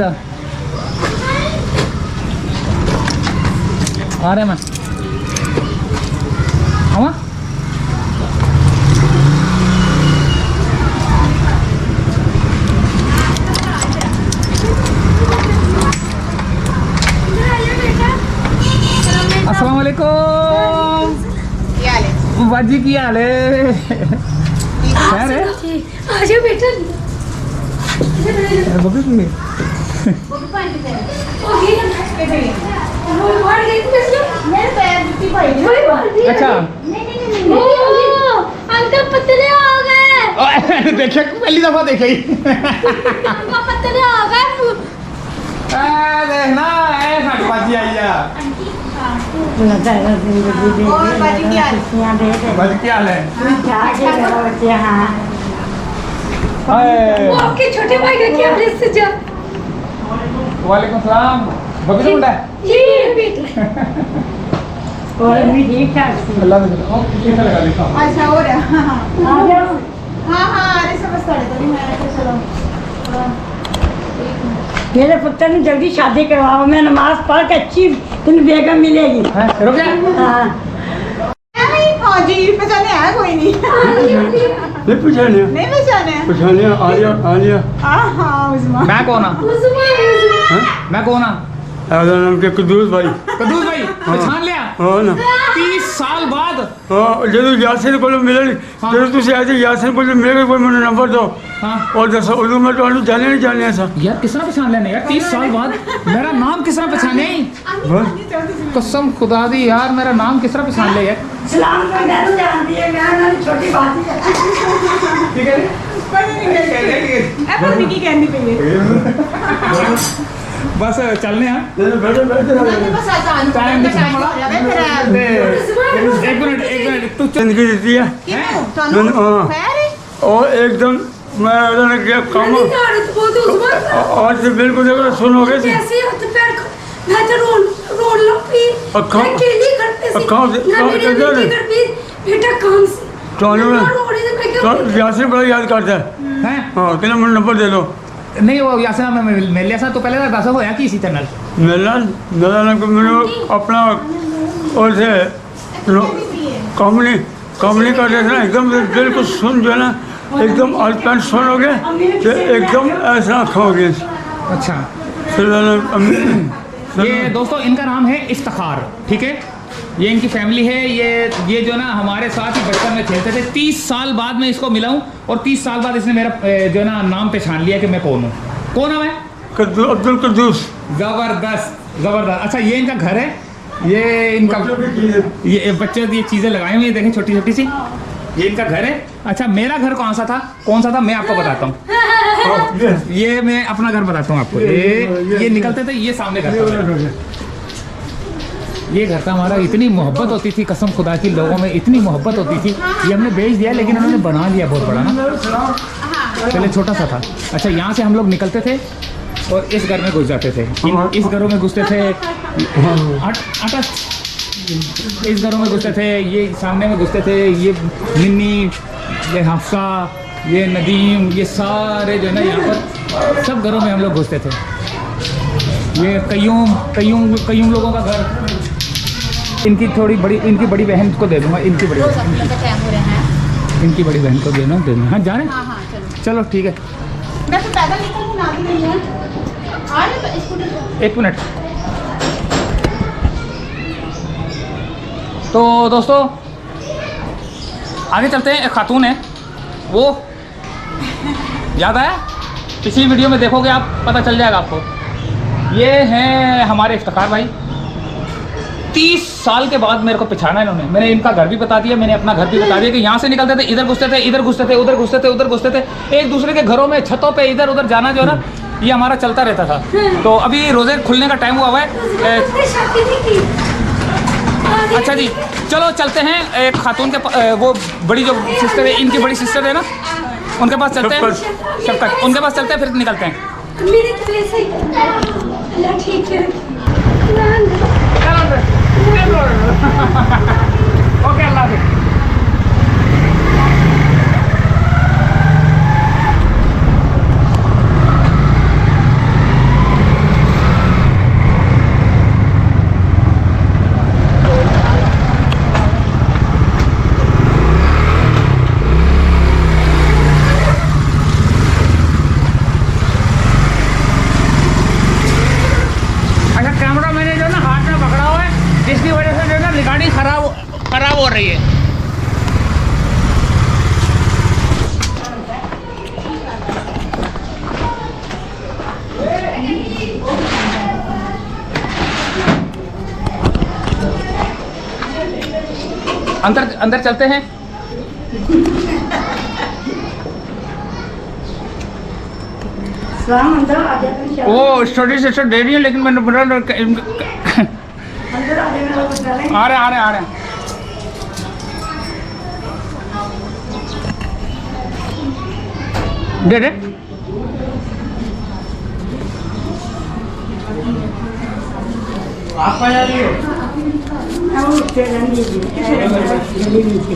इधर आ रहे मैं हाँ अस्सलाम वालेकुम बाजी की हाल है खैर है आजा बेटा बबी की अच्छा अंकल पतले हो गए देखिए पहली दफा देखे पतले हो गए देखना ऐसा बाजी आई और बाजी क्या बाजी क्या हाल है वो आपके छोटे भाई का क्या हाल है इससे जा वालेकुम सलाम बबी तो है ये बेटा और भी ठीक ठाक अल्लाह कैसा लगा देखो अच्छा हो रहा हाँ अरे समझ तो नहीं मैं चलो मेरे पुत्र ने जल्दी शादी करवाओ मैं नमाज पढ़ के अच्छी तुम्हें बेगम मिलेगी रुक जा जी पहचाने है कोई नहीं नहीं पहचाने नहीं पहचाने पहचाने आलिया हाँ उस्मान मैं कौन मैं कौन नाम के कदूस भाई कदूस भाई पहचान लिया हाँ ना 30 साल बाद हाँ जो यासिन को मिले जो तुझे ऐसे यासिन को मिले कोई मुझे नंबर दो हाँ और दसो उर्दू में तो जाने नहीं जाने ऐसा यार किसने पहचान लेना यार 30 साल बाद मेरा नाम किसने पहचाने कसम खुदा दी यार मेरा नाम किसने पहचान ले यार सलाम का घर जानती है मैं छोटी बात ठीक है अब मिनी कहनी पे बस चलने हैं बैठे बस आसान टाइम एक मिनट तू जिंदगी देती है और एकदम मैं क्या काम आज से बिल्कुल देखो सुनोगे कैसे हाथ पैर मैं तो रोन लग पी अकेली घर पे बेटा काम से यासिन बड़ा याद करता है हाँ तेरा मुझे नंबर दे दो नहीं वो यासना में मिल लिया तो पहले दस होया कि इसी तरह मेरा को मैंने अपना और से कंपनी कर रहे थे ना एकदम बिल्कुल सुन जो है ना एकदम आज पैंट सुन हो गए तो एकदम ऐसा खाओगे अच्छा फिर ये दोस्तों इनका नाम है इफ्तिखार ठीक है ये इनकी फैमिली है ये जो ना हमारे साथ ही बचपन में खेलते थे 30 साल बाद मैं इसको मिला हूँ और 30 साल बाद इसने मेरा जो ना नाम पहचान लिया कि मैं कौन हूँ कौन हूँ मैं अब्दुल कद्दूस जबरदस्त अच्छा ये इनका घर है ये इनका ये बच्चे ये चीज़ें लगाई हुई देखें छोटी छोटी सी ये इनका घर है अच्छा मेरा घर कौन सा था मैं आपको बताता हूँ ये मैं अपना घर बताता हूँ आपको ये निकलते थे ये सामने घर था ये घर था हमारा इतनी मोहब्बत होती थी कसम खुदा की लोगों में इतनी मोहब्बत होती थी ये हमने बेच दिया लेकिन उन्होंने बना लिया बहुत बड़ा ना पहले छोटा सा था अच्छा यहाँ से हम लोग निकलते थे और इस घर में घुस जाते थे इस घरों में घुसते थे इस घरों में घुसते थे ये सामने में घुसते थे ये निन्नी ये हफ्सा ये नदीम ये सारे जो है ना यहाँ पर सब घरों में हम लोग घुसते थे ये कईयों लोगों का घर इनकी इनकी बड़ी बहन को दे दूंगा इनकी बड़ी बहन को दे दूँगा हाँ जा रहे हैं चलो ठीक है मैं तो पैदल निकल ना भी नहीं है एक मिनट तो दोस्तों आगे चलते हैं एक खातून है वो याद आया पिछली वीडियो में देखोगे आप पता चल जाएगा आपको ये हैं हमारे इफ्तिखार भाई 30 साल के बाद मेरे को पहचाना इन्होंने मैंने इनका घर भी बता दिया मैंने अपना घर भी बता दिया कि यहाँ से निकलते थे इधर घुसते थे इधर घुसते थे उधर घुसते थे उधर घुसते थे एक दूसरे के घरों में छतों पे इधर उधर जाना जो ना ये हमारा चलता रहता था तो अभी रोज़े खुलने का टाइम हुआ है अच्छा जी चलो चलते हैं एक खातून के वो बड़ी जो सिस्टर है इनकी बड़ी सिस्टर है ना उनके पास चलते हैं शफकत उनके पास चलते हैं फिर निकलते हैं ठीक है ओके अल्लाह हाफिज़ अंदर अंदर चलते हैं। सलाम अंदर आ जाते हैं। वो स्टडी सिस्टर दे रही है लेकिन मैंने बोला अंदर आ जाए मेरा कुछ रहे। आ रहे आ रहे आ रहे दे दे। आप आ जा रही हो? हम उठते रहेंगे जी। गली नीचे।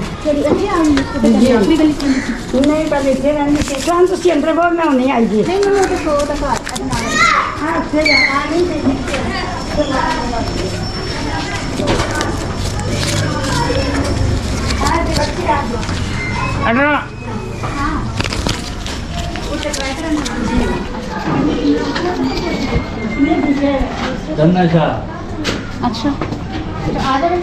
नहीं पर इतने रहने से कौन तो अंदर बहुत मैं नहीं आई जी। नहीं मैं तो सो तक आ हाँ अच्छे आ नहीं अरे अच्छा आ जाए।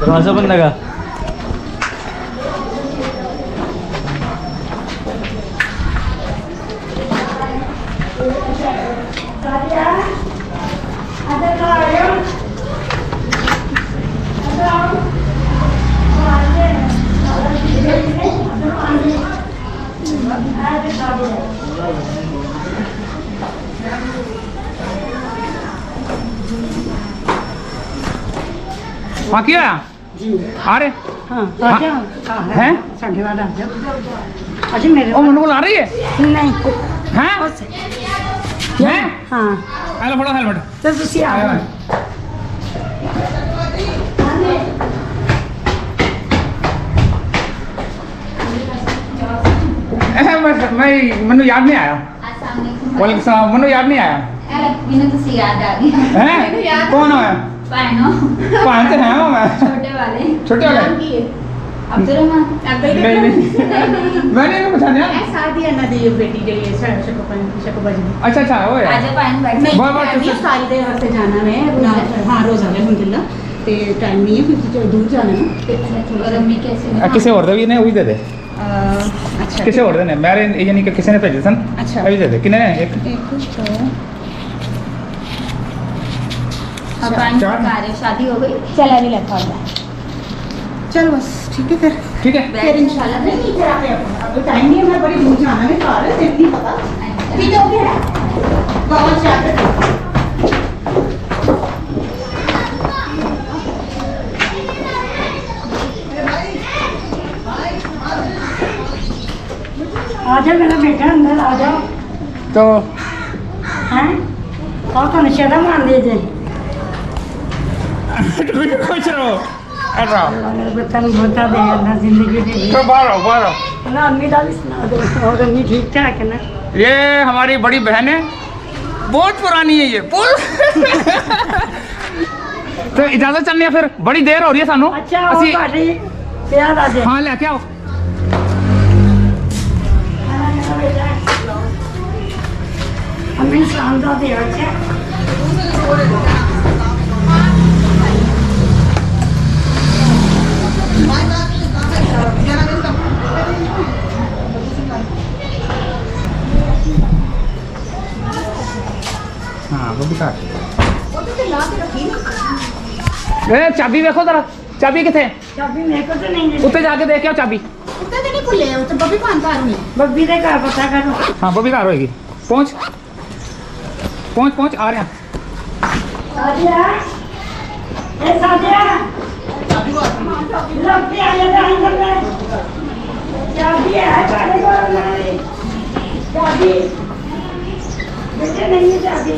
दरवाजा बंद लगा। हाँ क्या आ रहे हाँ आ जाओ। हैं? साढ़े बारह आ जाओ। अच्छा मेरे ओ मनोबल आ रही है नहीं हैं हैं हाँ हेलो फड़ो हेलमेट तो तुसी आ जाओ। मैं मनु याद नहीं आया। वालेकुम सलाम। मनु याद नहीं आया मैंने तो सी याद आ गई हैं? कौन है? पानो पान से हैं वो मैं छोटे वाले छोटे वाले अब्दुलरहमान नहीं नहीं मैंने नहीं पहचाना। शादी अन्ना दी बेटी जे शकूबा जी अच्छा अच्छा वो है आजा पान बैठ बहुत बहुत सारी देर हफ्ते जाना है। हाँ रोज आना अलहमदुलिल्लाह ते टाइम नहीं है क्योंकि दूर जाना है। और अम्मी कैसे किसी और दे भी ने वही दे दे अच्छा किसी और दे ने मेरे ये नहीं कि किसी ने भेजे सन। अच्छा। अभी दे दे किने एक अब पान चार। का रहे शादी हो गई चला भी लगा चल बस ठीक है फिर ठीक है फिर इंशाल्लाह नहीं फिर आप टाइम नहीं है। मैं बड़ी दूर जाना है कार है नहीं पता ठीक हो गया बाबा चाहते आ जाओ मेरा बेटा अंदर आ जाओ। तो हैं और तो शर्म मान दीजिए। खुश रहो ऐसा मेरे बच्चा ने बता दे ना जिंदगी दे तो बाहर आओ ना अम्मी का भी सुना दो और अम्मी ठीक ठाक है ना। ये हमारी बड़ी बहन है बहुत पुरानी है ये तो इजाजत चलनी है फिर बड़ी देर हो रही है सानू अच्छा वो ਤੁਹਾਡੀ ਪਿਆਰ ਆ ਜੇ हाँ लेके आओ अम्मी सलाम दो दे अच्छा हाँ वो भी काट ए चाबी देखो जरा चाबी किथे चाबी मेरे को तो नहीं दे उत्ते जाके देख आओ चाबी उत्ते तो नहीं खुले उत्ते बब्बी पान कार नहीं बब्बी दे का पता करो। हाँ वो भी कार होएगी पहुंच पहुंच पहुंच आ रहे हैं सादिया ए सादिया लगते आ जा अंदर में चाबी है गाड़ी को नहीं चाबी बेटे नहीं है चाबी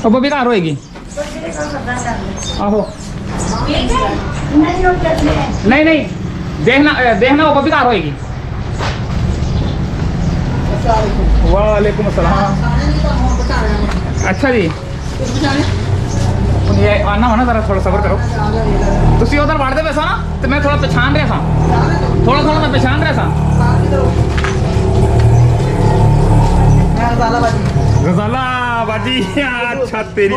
अब वो भी कार होएगी बब्बी दे का पता कर आहो नहीं हो चलते नहीं नहीं देखना देखना वो भी कार होएगी वालेकुम अस्सलाम अच्छा जी ये आना होना जरा थोड़ा सबर करो तुसी उधर बढ़ते पैसा ना तो मैं थोड़ा पहचान रहा था थोड़ा थोड़ा मैं पहचान रहा था गजाला बाजी अच्छा तेरी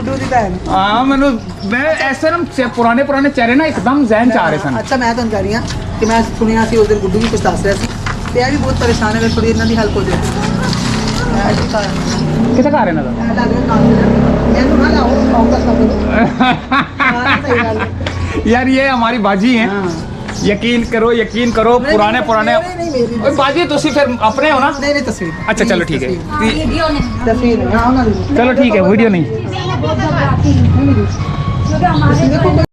हाँ मैंने मैं ऐसे ना पुराने पुराने चेहरे ना एकदम जहन च आ रहे सन अच्छा मैं ਤੁਹਾਨੂੰ ਕਹਿ ਰਹੀ ਹਾਂ ਕਿ ਮੈਂ ਸੁਣਿਆ ਸੀ ਉਸ ਦਿਨ ਗੁੱਡੂ ਵੀ ਕੁਝ ਦੱਸ ਰਿਹਾ ਸੀ ਤੇ ਇਹ ਵੀ ਬਹੁਤ ਪਰੇਸ਼ਾਨ ਹੈ ਅਗਰ ਥੋੜੀ ਇਹਨਾਂ ਦੀ ਹੈਲਪ ਹੋ ਜਾਏ किसे घर है ना ਮੈਨੂੰ ਨਾ ਲਾਓ ਆਉਂਦਾ ਸਭ ਨੂੰ ਸਹੀ ਗੱਲ ਹੈ। यार ये हमारी बाजी है यकीन करो पुराने नहीं मेरी ओए बाजी तुसी फिर अपने हो ना नहीं नहीं तस्वीर अच्छा चलो ठीक है तस्वीर हाँ ਉਹਨਾਂ ਦੀ चलो ठीक है वीडियो नहीं क्योंकि हमारे